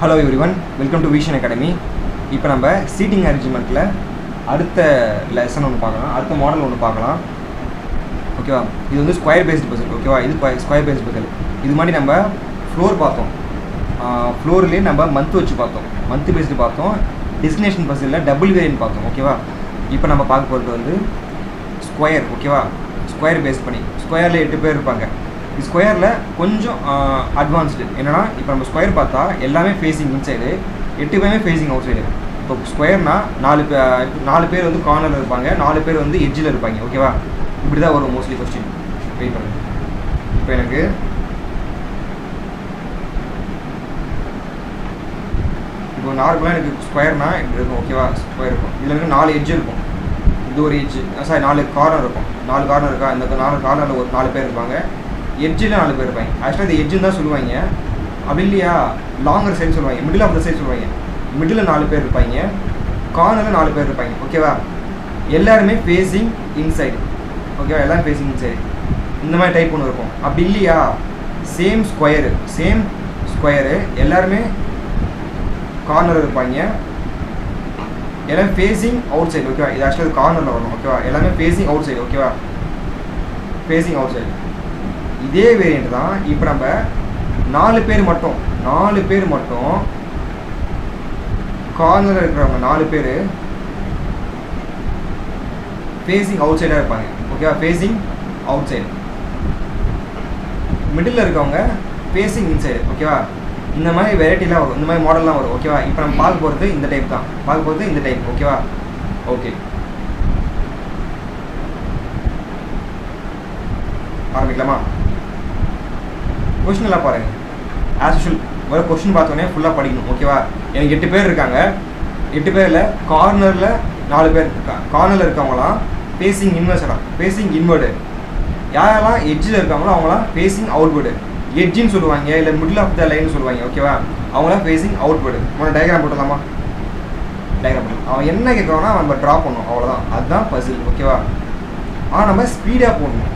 Hello everyone, welcome to vision academy. இப்போ நம்ம seating அரேஞ்ச்மெண்ட்டில் அடுத்த லெசன் ஒன்று பார்க்கலாம், அடுத்த மாடல் ஒன்று பார்க்கலாம். ஓகேவா? இது வந்து ஸ்கொயர் பேஸ்டு பசில். ஓகேவா? இது ஸ்கொயர் பேஸ்டு பசில். இது மாதிரி நம்ம ஃப்ளோர் பார்த்தோம், ஃப்ளோர்லேயே நம்ம மந்த் வச்சு பார்த்தோம், மந்த் பேஸ்டு பார்த்தோம். டெஸ்டினேஷன் பசிலில் டபுள் வேரியன்ட் பார்த்தோம். ஓகேவா? இப்போ நம்ம பார்க்க போகிறது வந்து ஸ்கொயர். ஓகேவா? ஸ்கொயர் பேஸ் பண்ணி ஸ்கொயரில் 8 பேர் இருப்பாங்க. ஸ்கொயரில் கொஞ்சம் அட்வான்ஸ்டு என்னென்னா, இப்போ நம்ம ஸ்கொயர் பார்த்தா எல்லாமே ஃபேஸிங் இன்சைடு, 8 பேருமே ஃபேஸிங் அவுட் சைடு. இப்போ ஸ்கொயர்னால் 4 பேர் வந்து கார்னரில் இருப்பாங்க, 4 பேர் வந்து எட்ஜில் இருப்பாங்க. ஓகேவா? இப்படி தான் வரும் மோஸ்ட்லி கொஸ்டின். வெயிட் பண்ணுங்க. இப்போ எனக்கு இப்போ நார்மலாக எனக்கு ஸ்கொயர்னால் இப்படி இருக்கும். ஓகேவா? ஸ்கொயர் இருக்கும், இதில் எனக்கு 4 எட்ஜ் இருக்கும். இது ஒரு எட்ஜ், 4 கார்னர் இருக்கும். 4 கார்னர் இருக்கா? இந்த 4 கார்னரில் ஒரு 4 பேர் இருப்பாங்க, எட்ஜில் 4 பேர் இருப்பாங்க. ஆக்சுவலாக இது எட்ஜுன்னு தான் சொல்லுவாங்க, அப்படி இல்லையா லாங்கர் சைடு சொல்லுவாங்க, மிடில் ஆஃப் த சைடு சொல்லுவாங்க. மிடில் 4 பேர் இருப்பாங்க, கார்னரில் 4 பேர் இருப்பாங்க. ஓகேவா? எல்லாருமே ஃபேஸிங் இன்சைடு. ஓகேவா? எல்லாம் ஃபேஸிங் இன்சைடு. இந்த மாதிரி டைப் ஒன்று இருக்கும். அப்படி இல்லையா சேம் ஸ்கொயரு எல்லாருமே கார்னர் இருப்பாங்க, எல்லாமே ஃபேஸிங் அவுட் சைடு. ஓகேவா? இது ஆக்சுவலாக கார்னரில் வரணும். ஓகேவா? எல்லாமே ஃபேஸிங் அவுட் சைடு. ஓகேவா? Facing out side. இதே வேரியண்ட் தான் இப்போ நம்ம 4 பேர் மட்டும் கார்னரில் இருக்கிறவங்க 4 பேர் ஃபேஸிங் அவுட் சைடாக இருப்பாங்க. ஓகேவா? Facing out side. மிடில் இருக்கவங்க ஃபேஸிங் இன்சைடு. ஓகேவா? இந்த மாதிரி வெரைட்டிலாம் வரும், இந்த மாதிரி மாடல்லாம் வரும். ஓகேவா? இப்போ நம்ம பார்க்க போகிறது இந்த டைப் தான், இந்த டைப். ஓகேவா? ஓகே, ஆரம்பிக்கலாமா? கொஸ்டின் எல்லாம் பாருங்கள். ஆஸ் யூஷுவல் வர கொஸ்டின் பார்த்தோன்னே ஃபுல்லாக படிக்கணும். ஓகேவா? எனக்கு 8 பேர் இருக்காங்க. 8 பேரில் கார்னரில் 4 பேர் இருக்காங்க. கார்னரில் இருக்கவங்களாம் ஃபேஸிங் இன்வெர்டு. யாரெல்லாம் எட்ஜில் இருக்காங்களோ அவங்களாம் ஃபேஸிங் அவுட்வேர்டு. எட்ஜின்னு சொல்லுவாங்க, இல்லை மிடில் ஆஃப் த லைன் சொல்லுவாங்க. ஓகேவா? அவங்களாம் ஃபேஸிங் அவுட்வேர்டு. நம்ம டயக்ராம் போட்டுடலாமா? டயக்ராம் போட்டு அவன் என்ன கேட்குறான்னா நம்ம ட்ரா பண்ணணும், அவ்வளோதான். அதுதான் பசில். ஓகேவா? ஆனால் நம்ம ஸ்பீடாக போடணும்.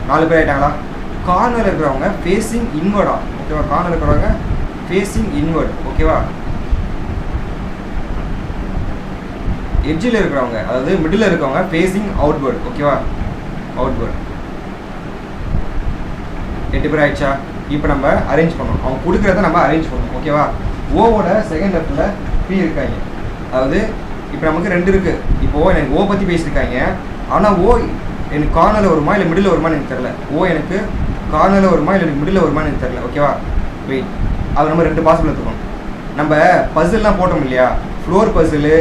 நாலு பேர் ஆகிட்டாங்களா? கார்னரில் இருக்கிறவங்க ஃபேஸிங் இன்வர்டா. ஓகேவா? கார்னரில் இருக்கிறவங்க ஃபேஸிங் இன்வர்ட். ஓகேவா? எட்ஜில் இருக்கிறவங்க, அதாவது மிடில் இருக்கிறவங்க ஃபேஸிங் அவுட்வேர்ட். ஓகேவா? அவுட்வேர்ட். 8 பேர் ஆயிடுச்சா? இப்போ நம்ம அரேஞ்ச் பண்ணணும், அவங்க கொடுக்குறத நம்ம அரேஞ்ச் பண்ணணும். ஓகேவா? ஓவோட செகண்ட் லெஃப்டில் பி இருக்காங்க. அதாவது இப்போ நமக்கு 2 இருக்குது. இப்போது எனக்கு ஓ பற்றி பேசியிருக்காங்க, ஆனால் ஓ எனக்கு கார்னரில் வருமா இல்லை மிடில் வருமானு எனக்கு தெரில. ஓ எனக்கு கார்னரில் வருமா இல்லை எனக்கு மிடில் வருமானு எனக்கு தெரில. ஓகேவா? வெயிட், அது நம்ம 2 பாசிபிள் எடுத்துக்கணும். நம்ம பசில்லாம் போட்டோம் இல்லையா, ஃப்ளோர் பசிலு,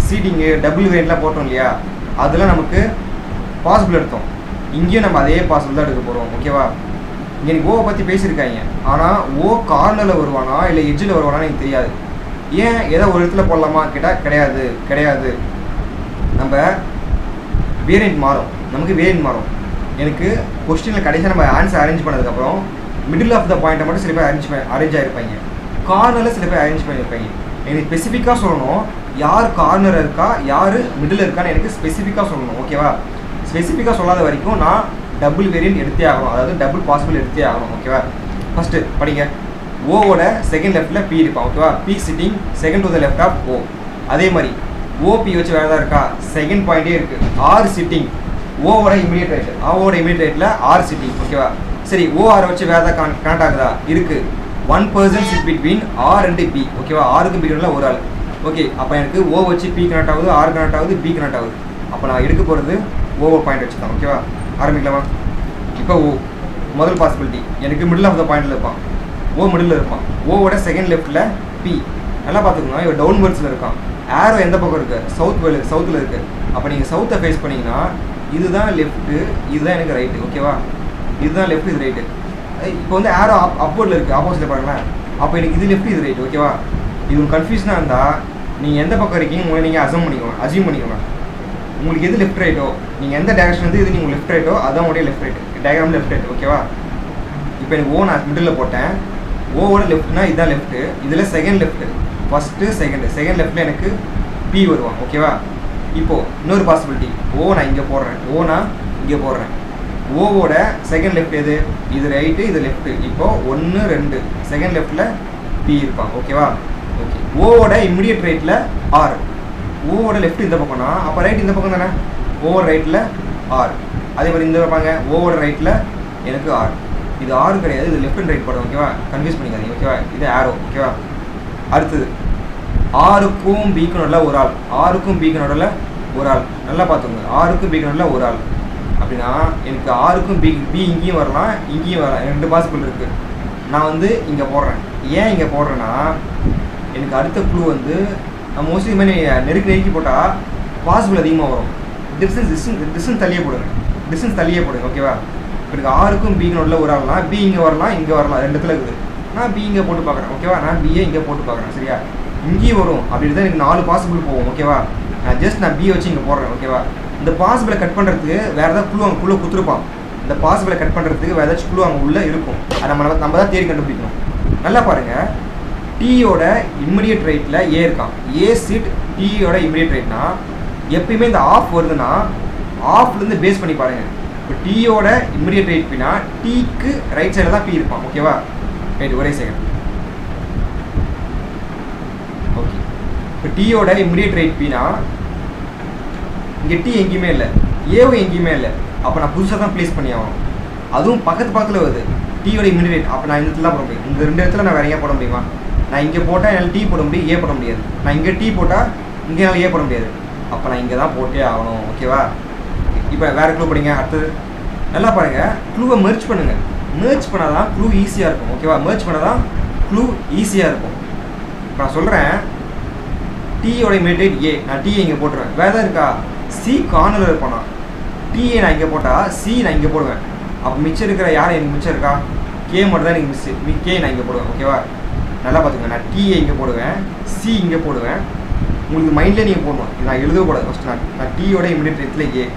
சீட்டிங்கு, டபுள் வேரியன்ட்லாம் போட்டோம் இல்லையா, அதெல்லாம் நமக்கு பாசிபிள் எடுத்தோம். இங்கேயும் நம்ம அதே பாசிபிள் தான் எடுக்க போகிறோம். ஓகேவா? இங்கே எனக்கு ஓவை பற்றி பேசியிருக்காங்க, ஆனால் ஓ கார்னரில் வருவானா இல்லை எட்ஜில் வருவானான்னு எனக்கு தெரியாது. ஏன் ஏதோ ஒரு இடத்துல போடலாமா கேட்டால் கிடையாது. நம்ம வேரியன்ட் மாறும், நமக்கு வேரியன்ட் மாறும். எனக்கு கொஸ்டினில் கடைசியாக நம்ம ஆன்சர் அரேஞ்ச் பண்ணதுக்கப்புறம் மிடில் ஆஃப் த பாயிண்ட்டை மட்டும் சில பேர் அரேஞ்ச் ஆகிருப்பாங்க, கார்னரில் சில பேர் அரேஞ்ச் பண்ணியிருப்பாங்க. எனக்கு ஸ்பெசிஃபிக்காக சொல்லணும், யார் கார்னர் இருக்கா யார் மிடில் இருக்கான்னு எனக்கு ஸ்பெசிஃபிக்காக சொல்லணும். ஓகேவா? ஸ்பெசிஃபிக்காக சொல்லாத வரைக்கும் நான் டபுள் வேரியன்ட் எடுத்தே ஆகணும், அதாவது டபுள் பாசிபிள் எடுத்தே ஆகணும். ஓகேவா? ஃபஸ்ட்டு படிங்க. ஓவோட செகண்ட் லெஃப்ட்டில் பி இருப்பான். ஓகேவா? B sitting second to the left of O. அதே மாதிரி ஓபி வச்சு வேறு ஏதாவது இருக்கா? செகண்ட் பாயிண்டே இருக்குது. ஆர் சிட்டிங் ஓவோட இமீடியட் ரைட்டில் ஆர் சிட்டிங். ஓகேவா? சரி, ஓஆரை வச்சு வேறு ஏதாவது கனெக்ட் ஆகுதா? இருக்குது. 1 person sit between R and B. ஓகேவா? ஆருக்கு பிட்வீனில் ஒரு ஆள். ஓகே, அப்போ எனக்கு ஓ வச்சு பி கனெக்ட் ஆகுது, ஆர் கனெக்ட் ஆகுது, பி கனெக்ட் ஆகுது. அப்போ நான் எடுக்க போகிறது ஓவர் பாயிண்ட் வச்சு தான். ஓகேவா? ஆரம்பிக்கலாமா? இப்போ ஓ முதல் பாசிபிலிட்டி, எனக்கு மிடில் ஆஃப் த பாயிண்டில் இருப்பான். ஓ மிடில் இருப்பான். ஓவோட செகண்ட் லெஃப்ட்டில் பி. நல்லா பார்த்துக்கோங்க, இவன் டவுன்வர்ட்ஸில் இருக்கான். ஏரோ எந்த பக்கம் இருக்குது? சவுத்தில் இருக்குது. அப்போ நீங்கள் சவுத்தை ஃபேஸ் பண்ணிங்கன்னா இதுதான் லெஃப்ட்டு, இதுதான் எனக்கு ரைட்டு. ஓகேவா? இதுதான் லெஃப்ட், இது ரைட்டு. இப்போ வந்து ஏரோ அப்வர்டில் இருக்குது, ஆப்போசிட்டில் பாருங்களேன். அப்போ எனக்கு இது லெஃப்ட், இது ரைட்டு. ஓகேவா? இது கன்ஃபியூஷனாக இருந்தால் நீங்கள் எந்த பக்கம் இருக்கீங்க உங்களை நீங்கள் அசியூம் பண்ணிக்கோங்க. உங்களுக்கு எது லெஃப்ட் ரைட்டோ, நீங்கள் எந்த டேரக்ஷன் வந்து இது நீங்கள் லெஃப்ட் ரைட்டோ அதுதான் உடைய left right. Diagram left right. ஓகேவா? இப்போ எனக்கு ஓ நான் மிடில் போட்டேன். ஓவோட லெஃப்ட்னா இதுதான் லெஃப்ட்டு, இதில் செகண்ட் லெஃப்ட்டு, ஃபஸ்ட்டு செகண்ட் லெஃப்ட்டில் எனக்கு பி வருவான். ஓகேவா? இப்போது இன்னொரு பாசிபிலிட்டி, ஓ நான் இங்கே போடுறேன், ஓவோட செகண்ட் லெஃப்ட் எது? இது ரைட்டு, இது லெஃப்ட்டு. இப்போது 1 2 செகண்ட் லெஃப்ட்டில் பி இருப்பான். ஓகேவா? ஓகே. ஓவோட இம்மிடியட் ரைட்டில் ஆர். ஓவோட லெஃப்ட் இந்த பக்கம்னா அப்போ ரைட் இந்த பக்கம் தானே. ஓவோட ரைட்டில் ஆர். அதே மாதிரி இந்த வைப்பாங்க ஓவோட ரைட்டில் எனக்கு ஆர். இது ஆறு கிடையாது, இது லெஃப்ட் அண்ட் ரைட் படம். ஓகேவா? கன்ஃபியூஸ் பண்ணிக்காதீங்க. ஓகேவா? இது ஆரோ. ஓகேவா? அடுத்தது ஆருக்கும் பிக்கும் நடுவில் ஒரு ஆள். ஆருக்கும் பிக்கு நடுவில் ஒரு ஆள். நல்லா பார்த்துக்கோங்க. ஆருக்கும் பிக்கு நடுவில் ஒரு ஆள் அப்படின்னா எனக்கு ஆருக்கும் பி இங்கேயும் வரலாம், இங்கேயும் வரலாம். 2 பாசிபிள் இருக்குது. நான் வந்து இங்கே போடுறேன். ஏன் இங்கே போடுறேன்னா எனக்கு அடுத்த க்ளூ வந்து நான் மோஸ்ட்லி இது மாதிரி நெருக்கி போட்டால் பாசிபிள் அதிகமாக வரும். டிஸ்டன்ஸ் தள்ளியே போடுங்க. டிஸ்டன்ஸ் தள்ளியே போடுங்க. ஓகேவா? இப்போ எனக்கு ஆருக்கும் பிக்கு நடுவில் ஒரு ஆள்னா பி இங்கே வரலாம், இங்கே வரலாம். 2 இடத்துல இருக்குது. நான் பி இங்கே போட்டு பார்க்குறேன். ஓகேவா? நான் பிஏ இங்கே போட்டு பார்க்குறேன். சரியா? இங்கேயும் வரும். அப்படி தான் எனக்கு 4 பாசிபிள் போகும். ஓகேவா? நான் பிஏ வச்சு இங்கே போடுறேன். ஓகேவா? இந்த பாசிபிளை கட் பண்ணுறதுக்கு வேறு ஏதாவது குழு அங்கே குள்ளே குத்துருப்பான். இந்த பாசிபிளை கட் பண்ணுறதுக்கு வேறு ஏதாச்சும் குழு அங்கே உள்ளே இருக்கும். அதை நம்ம தான் தேடி கண்டுபிடிக்கணும். நல்லா பாருங்கள். டீயோட இம்மிடியட் ரைட்டில் ஏ இருக்கான். ஏ சீட் டீயோட இம்மிடியட் ரைட்னா எப்பயுமே இந்த ஆஃப் வருதுன்னா ஆஃப்லேருந்து பேஸ் பண்ணி பாருங்கள். இப்போ டீயோட இம்மிடியட் ரைட் பின்னா டீக்கு ரைட் சைடில் தான் பி இருப்பான். ஓகேவா? ரைட், ஒரே செகண்ட். ஓகே. இப்போ டீயோட இம்மிடியட் ரைட் பின்னா இங்கே டி எங்கேயுமே இல்லை, ஏவும் எங்கேயுமே இல்லை. அப்போ நான் புதுசாக தான் ப்ளேஸ் பண்ணி ஆகணும். அதுவும் பக்கத்தில் வருது டீயோட இம்மிடியட். அப்போ நான் இந்த இடத்துல போட முடியும். இந்த 2 இடத்துல நான் வேறு ஏன் போட முடியுமா? நான் இங்கே போட்டால் என்னால் டீ போட முடியும், ஏ போட முடியாது. நான் இங்கே டீ போட்டால் இங்கே என்னால் ஏ போட முடியாது. அப்போ நான் இங்கே தான் போட்டே ஆகணும். ஓகேவா? இப்போ வேறு க்ளூ படிங்க. அடுத்தது நல்லா பாருங்கள். க்ளூவை மெர்ச் பண்ணுங்கள். மெர்ச் பண்ணால் தான் க்ளூ ஈஸியாக இருக்கும். ஓகேவா? மெர்ச் பண்ணால் தான் க்ளூ ஈஸியாக இருக்கும். இப்போ நான் சொல்கிறேன் டீயோட இம்மிடியட் ஏ. நான் டீ இங்கே போட்டுருவேன். வேறு எதாவது இருக்கா? சி கார்னரில் இருப்பானா? டீயை நான் இங்கே போட்டால் சி நான் இங்கே போடுவேன். அப்போ மிச்சம் இருக்கிற யாரும் எனக்கு மிச்சம் இருக்கா? கே மட்டும் தான் எனக்கு மிஸ். கே நான் இங்கே போடுவேன். ஓகேவா? நல்லா பார்த்துக்கோங்க. நான் டீயை இங்கே போடுவேன், சி இங்கே போடுவேன். உங்களுக்கு மைண்ட்லேயே நீங்கள் போடணும். இது நான் எழுதக்கூடாது. ஃபஸ்ட்டு நான் டீயோட இம்மிடியட் ரைட்டில் ஏ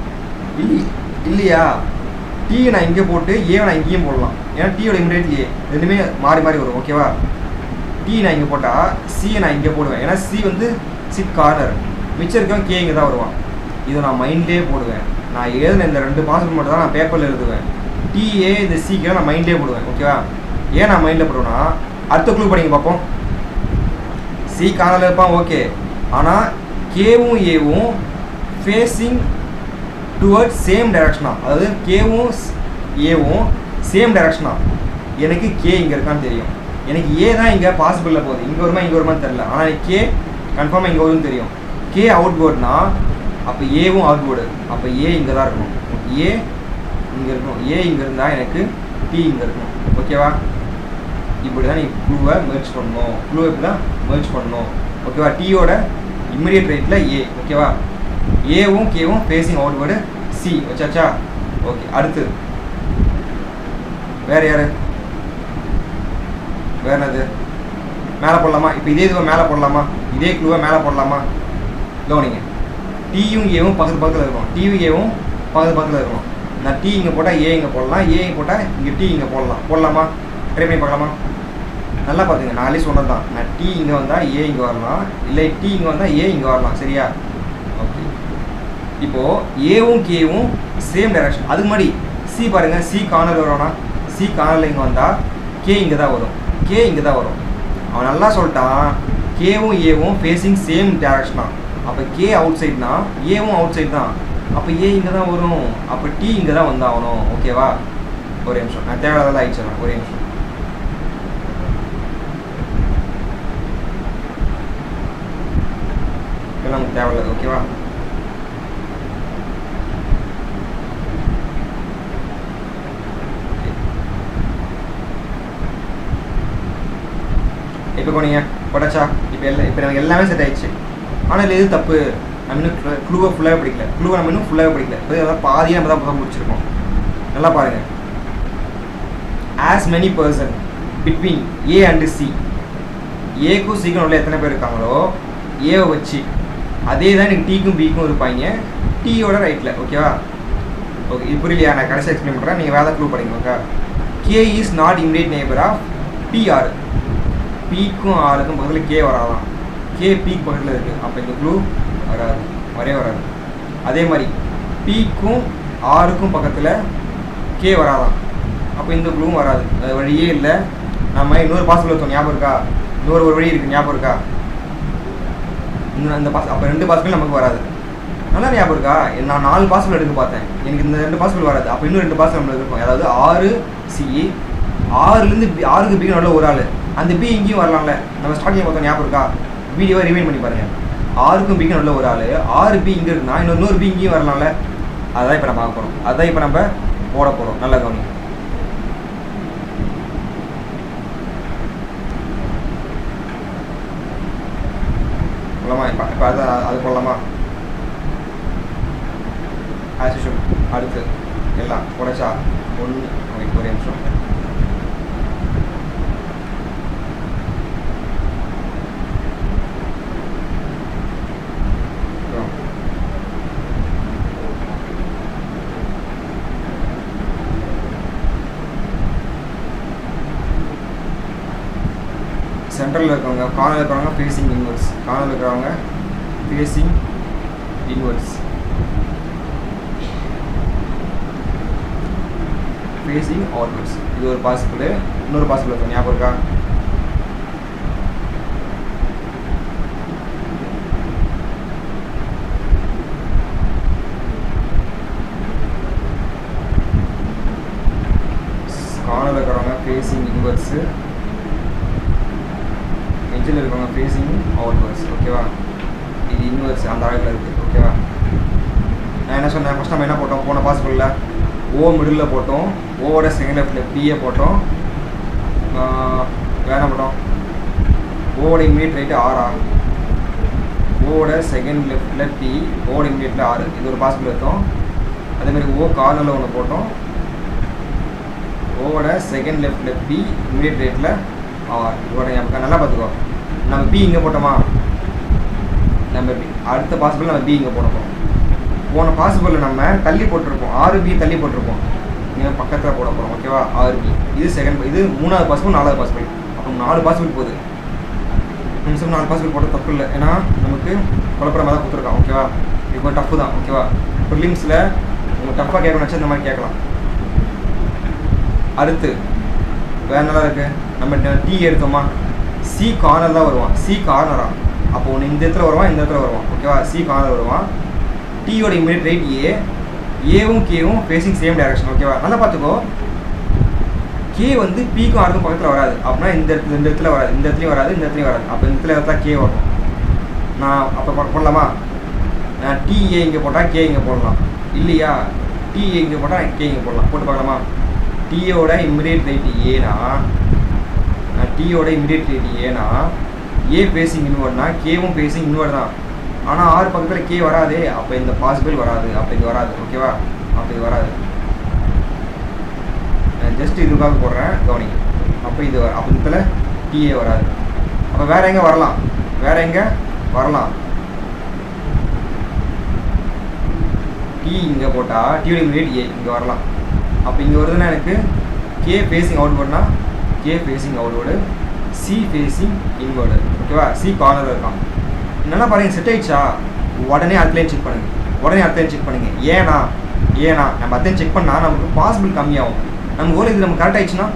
இல்லையா? டீயை நான் இங்கே போட்டு ஏவை நான் இங்கேயும் போடலாம். ஏன்னா டீயோட இம்மிடியட் ஏ ரெண்டுமே மாறி வரும். ஓகேவா? டீ நான் இங்கே போட்டால் சியை நான் இங்கே போடுவேன். ஏன்னா சி வந்து சிட் கார்னர். மிச்சம் இருக்கவன் கே இங்கே தான் வருவான். இதை நான் மைண்ட்லேயே போடுவேன். நான் எழுதின இந்த 2 பாசிபிள் மட்டும் தான் நான் பேப்பரில் எழுதுவேன். டிஏ இந்த சிக்கெல்லாம் நான் மைண்ட்லேயே போடுவேன். ஓகேவா? ஏன் நான் மைண்டில் போடுவேன்னா அடுத்த க்ளூ படிங்க பார்ப்போம். சி கார்னரில் இருப்பான். ஓகே. ஆனால் கேவும் ஏவும் ஃபேஸிங் டுவர்ட்ஸ் சேம் டைரக்ஷனா. அதாவது கேவும் ஏவும் சேம் டைரக்ஷனா. எனக்கு கே இங்கே இருக்கான்னு தெரியும். எனக்கு ஏ தான் இங்கே பாசிபிளில் போகுது. இங்கே வருமானு தெரில. ஆனால் எனக்கு கே கன்ஃபார்மாக இங்கே வரும்னு தெரியும். கே அவுட்வேர்ட்னா அப்போ ஏவும் அவுட்வேர்டு. அப்போ ஏ இங்கே தான் இருக்கணும். ஏ இங்கே இருக்கணும். ஏ இங்கே இருந்தால் எனக்கு டி இங்கே இருக்கணும். ஓகேவா? இப்படி தான் நீ க்ளூவை மெர்ச் பண்ணணும். க்ளூவை இப்படி தான் மெர்ச் பண்ணணும். ஓகேவா? டீயோட இம்மிடியட் ரைட்டில் ஏ. ஓகேவா? ஏவும் கேவும் ஃபேஸிங் அவுட்வேர்டு சி. வச்சாச்சா? ஓகே. அடுத்து வேறு யார்? வேறு என்னது மேலே போடலாமா? இப்போ இதே இதுவை மேலே போடலாமா? இதே க்ளூவை மேலே போடலாமா? கவனிங்க. டீயும் ஏவும் பக்கத்தில் இருக்கணும். டியும் ஏவும் பக்கத்தில் இருக்கணும். நான் டி இங்கே போட்டால் ஏ இங்கே போடலாம், ஏ இங்கே போட்டால் இங்கே டி இங்கே போடலாமா? ட்ரை பண்ணி பார்க்கலாமா? நல்லா பார்த்துங்க. நாளே சொன்னது தான். நான் டி இங்கே வந்தால் ஏ இங்கே வரலாம், இல்லை டி இங்கே வந்தால் ஏ இங்கே வரலாம். சரியா? ஓகே. இப்போது ஏவும் கேவும் சேம் டைரக்ஷன். அதுக்கு முன்னாடி சி பாருங்கள். சி கார்னர் வரும்னா சி கார்னரில் இங்கே வந்தால் கே இங்கே தான் வரும், கே இங்கே தான் வரும். அவன் நல்லா சொல்லிட்டான் கேவும் ஏவும் ஃபேஸிங் சேம் டைரக்ஷனா. அப்போ கே அவுட் சைட்னா ஏவும் அவுட் சைட் தான். அப்போ ஏ இங்கே தான் வரும். அப்போ டி இங்கே தான் வந்தாகணும். ஓகேவா? ஒரே நிமிஷம். நான் தேவையில்லாத ஆயிடுச்சு. ஒரே நிமிஷம். இதெல்லாம் நமக்கு தேவையில்லாது. ஓகேவா? இப்போ போனீங்க போட்டாச்சா? இப்போ எனக்கு எல்லாமே செட் ஆயிடுச்சு. ஆனால் இல்லை, இது தப்பு. நம்ம இன்னும் க்ளூவை ஃபுல்லாகவே படிக்கல. க்ளூவை நம்ம இன்னும் ஃபுல்லாகவே படிக்கல. இப்போ அதான் பாதியாக நம்ம தான் முடிச்சிருக்கோம். நல்லா பாருங்கள். As many person between A and C. ஏக்கும் சிக்கும் உள்ள எத்தனை பேர் இருக்காங்களோ ஏவை வச்சு அதே தான் எனக்கு டீக்கும் பிக்கும் இருப்பாங்க டீயோட ரைட்டில். ஓகேவா? ஓகே. இது புரியலையா? நான் கடைசி எக்ஸ்பிளைன் பண்ணுறேன். நீங்கள் வேறு க்ளூ படிங்க. Okay. K is not immediate neighbour of B R. பிக்கும் ஆருக்கும் பக்கத்தில் கே வராதான். கே பீக் பக்கத்தில் இருக்குது. அப்போ இந்த க்ளூ வராது. அதே மாதிரி பிக்கும் ஆருக்கும் பக்கத்தில் கே வராதான். அப்போ இந்த க்ளூவும் வராது, அது வழியே இல்லை. நம்ம இன்னொரு பாசிபிள் எடுத்தோம், ஞாபகம் இருக்கா? இன்னொரு வழி இருக்குது, ஞாபகம் இருக்கா? இந்த அப்போ 2 பாசிபிள் நமக்கு வராது. நல்லா ஞாபகம் இருக்கா? நான் 4 பாசிபிள் எடுக்க பார்த்தேன், எனக்கு இந்த 2 பாசிபிள் வராது. அப்போ இன்னும் 2 பாசிபிள் நம்மளுக்கு இருக்கும். அதாவது 6C, 6லேருந்து 6க்கு பிக்கு நல்ல ஒரு ஆள், அந்த பி இங்கேயும் வரலாம்ல. நம்ம ஸ்டார்டிங் பார்த்தோம், ஞாபகம் இருக்கா? வீடியோவை ரிமைண்ட் பண்ணி பாருங்கள். 6க்கும் பிக்கு நல்ல ஒரு ஆள், 6 பி இங்கே இருக்குன்னா இன்னொரு பி இங்கேயும் வரலாம்ல. அதான் இப்போ நம்ம பார்க்க போகிறோம், அதான் இப்போ நம்ம போட போகிறோம். நல்லா கவனிங்க. போடலாமா? இப்போ அது போடலாமா? As usual. அடுத்து எல்லாம் உடைச்சா 1 ஒரே நிமிஷம். சென்ட்ரலில் இருக்கிறவங்க, கார்னரில் இருக்கிறவங்க ஃபேஸிங் இன்வெர்ஸ், கார்னரில் இருக்கிறவங்க ஃபேஸிங் இன்வெர்ஸ், ஃபேஸிங் ஆர்வர்ட்ஸ். இது ஒரு பாசிபிள். இன்னொரு பாசிபிள் இருக்கும், ஞாபகம் இருக்கா? கார்னரில் இருக்கிறவங்க ஃபேஸிங் இன்வெர்ஸு, எட்ஜில் இருக்கவங்க ஃபேஸிங் அவுட்வர்ட்ஸ். ஓகேவா? இது இன்வெர்ஸ் அந்த அழகில் இருக்குது. ஓகேவா? நான் என்ன சொன்னேன், ஃபஸ்ட் நம்ம என்ன போட்டோம்? போன பாசிபிளில் ஓ மிடில் போட்டோம், ஓவோட செகண்ட் லெஃப்டில் பிஏ போட்டோம். வேற என்ன போட்டோம்? ஓவோட இமீடியட் ரைட்டு 6, ஓவோட செகண்ட் லெஃப்டில் பி, ஓவோட இமீடியட்டில் 6. இது ஒரு பாசிபிள் எடுத்தோம். அதேமாதிரி ஓ கார்னரில் ஒன்று போட்டோம், ஓவோட செகண்ட் லெஃப்டில் பி, இமீடியட் ரைட்டில் 6. இதோட நமக்கு நல்லா பார்த்துக்கோ, நம்ம பி இங்கே போட்டோமா? நம்ம அடுத்த பாசிபிள் நம்ம பி இங்கே போடணும். போன பாசிபிளில் நம்ம தள்ளி போட்டிருப்போம், 6B தள்ளி போட்டிருப்போம், இங்கே பக்கத்தில் போட போகிறோம். ஓகேவா? 6B. இது செகண்ட், இது 3வது பாசிபிள், 4வது பாசிபிள். அப்போ 4 பாசிபிள் போகுது. நிமிஷம் 4 பாசிபிள் போட தப்பு இல்லை, ஏன்னா நமக்கு குழப்பற மாதிரி தான் கொடுத்துருக்கான். ஓகேவா? இது கொஞ்சம் டஃப்பு தான். ஓகேவா? ப்ரிலிம்ஸில் உங்களுக்கு டஃப்பாக கேட்கணும்னு வச்சா இந்த மாதிரி கேட்கலாம். அடுத்து வேறு நல்லா இருக்குது, நம்ம டி எடுத்தோமா? சி கார்னர் தான் வருவான், சி கார்னரா? அப்போ ஒன்று இந்த இடத்துல வருவான், இந்த இடத்துல வருவான். ஓகேவா? சி கார்னர் வருவான். டியோட இமீடியட் ரைட் ஏ, ஏவும் கேவும் ஃபேஸிங் சேம் டைரக்ஷன். ஓகேவா? நல்லா பார்த்துக்கோ, கே வந்து பிக்கும் ஆருக்கும் பக்கத்தில் வராது. அப்படின்னா இந்த இடத்துல வராது, இந்த இடத்துலையும் வராது, இந்த இடத்துலையும் வராது. அப்போ இந்த இடத்துல கே வரணும். நான் அப்போ போடலாமா? நான் டிஏ இங்கே போட்டால் கே இங்கே போடலாம், இல்லையா? டிஏ இங்கே போட்டால் கே இங்கே போடலாம். போட்டு பார்க்கலாமா? டியோட இமீடியட் ரைட் ஏனா, டியோட இமீடியட் ரைட் ஏனா, ஏ ஃபேஸிங் இன்வர்ட்னா கேவும் ஃபேஸிங் இன்வர்ட் தான். ஆனால் 6 பக்கத்தில் கே வராதே, அப்போ இந்த பாசிபிள் வராது, அப்போ இது வராது. ஓகேவா? அப்போ இது வராது. ஜஸ்ட் இதுக்காக போடுறேன், கவனிங்க. அப்போ இது அப்போ இதில் டிஏ வராது. அப்போ வேறு எங்கே வரலாம்? வேறு எங்கே வரலாம்? டி இங்கே போட்டால் டியோட இமீடியட் ஏ இங்கே வரலாம். அப்போ இங்கே வருதுன்னா எனக்கு கே ஃபேஸிங் அவுட்வர்ட்னா K facing outward, C facing inward. ஓகேவா? சி கார்னர் இருக்கான். நல்லா பாருங்கள், செட் ஆயிடுச்சா? உடனே அட்லைன் செக் பண்ணுங்கள், உடனே அட்லைன் செக் பண்ணுங்கள். ஏன்னா நம்ம அட்லைன் செக் பண்ணால் நமக்கு பாசிபிள் கம்மியாகும். நம்ம ஒரு இது நம்ம கரெக்ட் ஆயிடுச்சுன்னா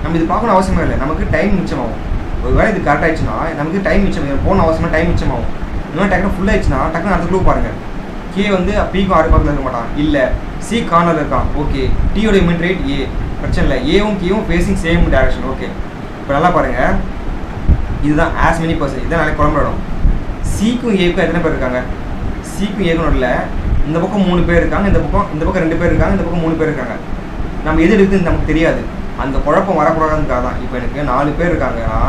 நம்ம இது பார்க்கணும் அவசியமே இல்லை, நமக்கு டைம் மிச்சமாகும். ஒரு வேலை இது கரெக்ட் ஆயிடுச்சுன்னா நமக்கு டைம் மிச்சம், போன அவசியமாக டைம் மிச்சமாகும். இந்த மாதிரி டக்குனு ஃபுல் ஆயிடுச்சுன்னா டக்குனு அடுத்த க்ளூ பாருங்கள். கே வந்து பிக்கும் 6 பக்கத்தில் இருக்க மாட்டான், இல்லை சி கார்னர் இருக்கான். ஓகே, டியோட இமீடியட் ரைட் ஏ, பிரச்சனை இல்லை. ஏவும் கேவும் ஃபேஸிங் சேம் டைரக்ஷன். ஓகே, இப்போ நல்லா பாருங்கள், இதுதான் ஆஸ் மெனி பர்சன். இதுதான் நாளைக்கு குழம்பிடும். சிக்கும் ஏக்கும் எத்தனை பேர் இருக்காங்க? சிக்கும் ஏக்கும் இல்லை, இந்த பக்கம் 3 பேர் இருக்காங்க, இந்த பக்கம் 2 பேர் இருக்காங்க, இந்த பக்கம் 3 பேர் இருக்காங்க. நம்ம எது எடுக்குதுன்னு நமக்கு தெரியாது. அந்த குழப்பம் வரக்கூடாதுக்காக தான். இப்போ எனக்கு 4 பேர் இருக்காங்கன்னா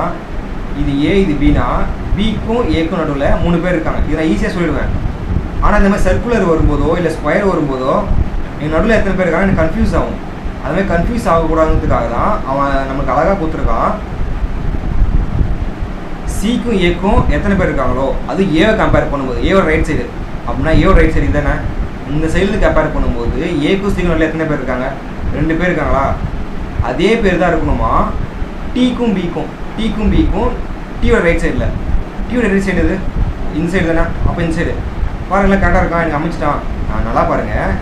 இது ஏ இது பினா, பிக்கும் ஏக்கும் நடுவில் 3 பேர் இருக்காங்க. இதை நான் ஈஸியாக சொல்லிடுவேன். ஆனால் இந்த மாதிரி சர்க்குலர் வரும்போதோ இல்லை ஸ்கொயர் வரும்போதோ எங்கள் நடுவில் எத்தனை பேர் இருக்காங்க எனக்கு கன்ஃபியூஸ் ஆகும். அதுமாதிரி கன்ஃபியூஸ் ஆகக்கூடாதுன்றதுக்காக தான் அவன் நமக்கு அழகாக கொடுத்துருக்கான். சிக்கும் ஏக்கும் எத்தனை பேர் இருக்காங்களோ அது ஏவை கம்பேர் பண்ணும்போது, ஏவோட ரைட் சைடு அப்படின்னா ஏவோட ரைட் சைடு தானே, இந்த சைடில் கம்பேர் பண்ணும்போது ஏக்கும் சிக்கும் நடுவில் எத்தனை பேர் இருக்காங்க? 2 பேர் இருக்காங்களா? அதே பேர் தான் இருக்கணுமா டிக்கும் பிக்கும்? டிக்கும் பிக்கும் டியோட ரைட் சைடில், டியோட ரைட் சைடு இது இந்த சைடு தானே. அப்போ இந்த சைடு பாருங்களேன், கரெக்டாக இருக்கான், எனக்கு அமைச்சிட்டான். நல்லா பாருங்கள்,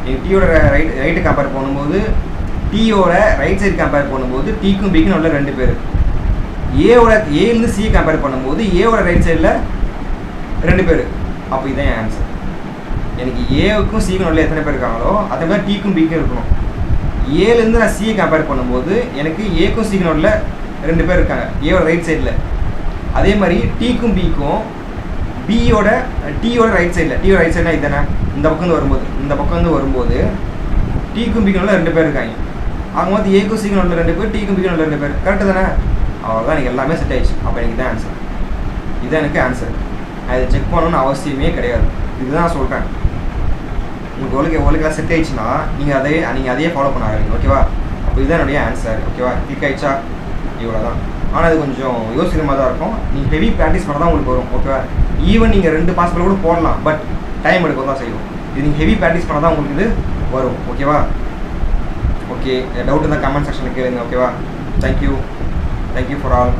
எங்கள் டியோட ரைட்டு கம்பேர் பண்ணும்போது டீயோட ரைட் சைடு கம்பேர் பண்ணும்போது டீக்கும் பிக்கும் உள்ள 2 பேர். ஏலேருந்து சி கம்பேர் பண்ணும்போது ஏவோட ரைட் சைடில் 2 பேர். அப்போ இதுதான் என் ஆன்சர். எனக்கு ஏவுக்கும் சிக்கும் உள்ள எத்தனை பேர் இருக்காங்களோ அதே மாதிரி டீக்கும் பிக்கும் இருக்கணும். ஏலேருந்து நான் சியை கம்பேர் பண்ணும்போது எனக்கு ஏக்கும் சிக்கும் உள்ள 2 பேர் இருக்காங்க ஏவோட ரைட் சைடில். அதே மாதிரி டீக்கும் பிக்கும் டீயோட ரைட் சைடில் சைட்னா இதுதானே இந்த பக்கம் வந்து வரும்போது டீக்கும் பிக்கும் உள்ள 2 பேர் இருக்காங்க. அவங்க வந்து ஏக்கும் சிக்கும் உள்ள 2 பேர் டீக்கும் பிக்கும் உள்ள 2 பேர். கரெக்டு தானே? அவ்வளோதான், எனக்கு எல்லாமே செட் ஆயிடுச்சு. அப்போ எனக்கு இதான் ஆன்சர். இதுதான் எனக்கு ஆன்சர். நான் இதை செக் பண்ணணும்னு அவசியமே கிடையாது. இதுதான் நான் சொல்கிறேன். உங்களுக்கு செட் ஆயிடுச்சுன்னா நீங்கள் அதையே ஃபாலோ பண்ண ஆரம்பிங்க. ஓகேவா? அப்போ இதுதான் என்னுடைய ஆன்சர். ஓகேவா? கிளிக் ஆயிடுச்சா? இவ்வளோ தான். ஆனால் அது கொஞ்சம் யோசிக்கிற மாதிரி தான் இருக்கும். நீங்கள் ஹெவி ப்ராக்டிஸ் பண்ண தான் உங்களுக்கு வரும். ஓகேவா? ஈவன் நீங்கள் 2 பாசிபிள் கூட போடலாம், பட் டைம் எடுக்க தான் செய்யும். இது நீங்கள் ஹெவி ப்ராக்டிஸ் பண்ண தான் உங்களுக்கு இது வரும். ஓகேவா? ஓகே, டவுட் இருந்தால் கமெண்ட் செக்ஷனில் கேளுங்க. ஓகேவா? Thank you for all.